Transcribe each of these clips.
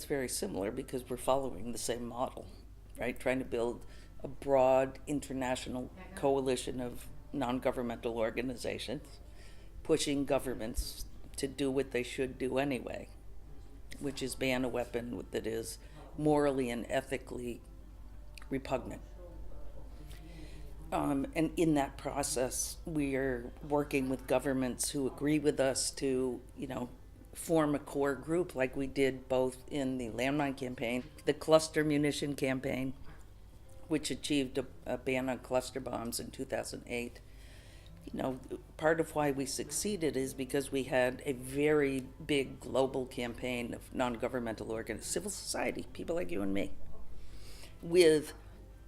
very similar because we're following the same model, right? Trying to build a broad international coalition of non-governmental organizations, pushing governments to do what they should do anyway, which is ban a weapon that is morally and ethically repugnant. And in that process, we are working with governments who agree with us to, form a core group like we did both in the landmine campaign, the cluster munition campaign, which achieved a ban on cluster bombs in 2008. Part of why we succeeded is because we had a very big global campaign of non-governmental organizations, civil society, people like you and me, with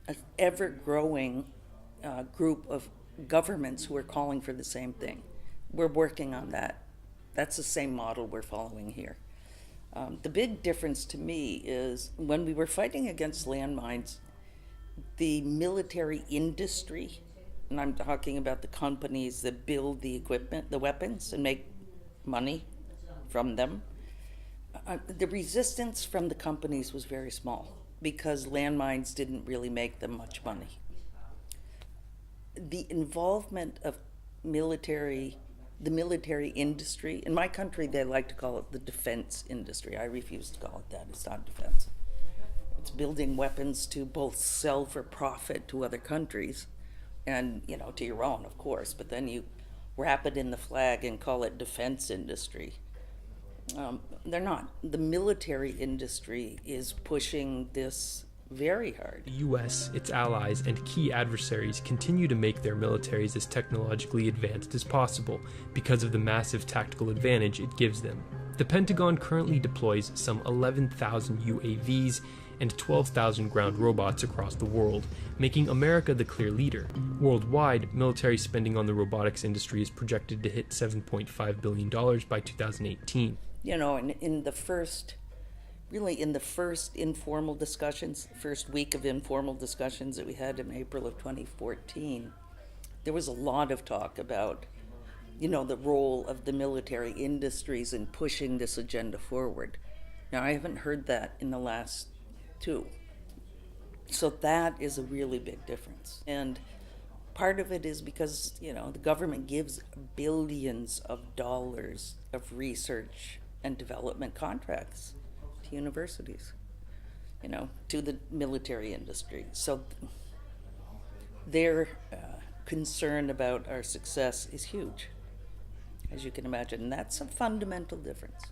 an ever-growing group of governments who are calling for the same thing. We're working on that. That's the same model we're following here. The big difference to me is when we were fighting against landmines, the military industry, and I'm talking about the companies that build the equipment, the weapons, and make money from them, the resistance from the companies was very small because landmines didn't really make them much money. The involvement of the military industry, in my country they like to call it the defense industry. I refuse to call it that. It's not defense. It's building weapons to both sell for profit to other countries and, to your own, of course, but then you wrap it in the flag and call it defense industry. They're not. The military industry is pushing this very hard. The U.S., its allies, and key adversaries continue to make their militaries as technologically advanced as possible because of the massive tactical advantage it gives them. The Pentagon currently deploys some 11,000 UAVs and 12,000 ground robots across the world, making America the clear leader. Worldwide, military spending on the robotics industry is projected to hit $7.5 billion by 2018. In the first informal discussions, first week of informal discussions that we had in April of 2014, there was a lot of talk about, the role of the military industries in pushing this agenda forward. Now, I haven't heard that in the last two. So that is a really big difference. And part of it is because, the government gives billions of dollars of research and development contracts to universities, to the military industry. So their concern about our success is huge, as you can imagine. And that's a fundamental difference.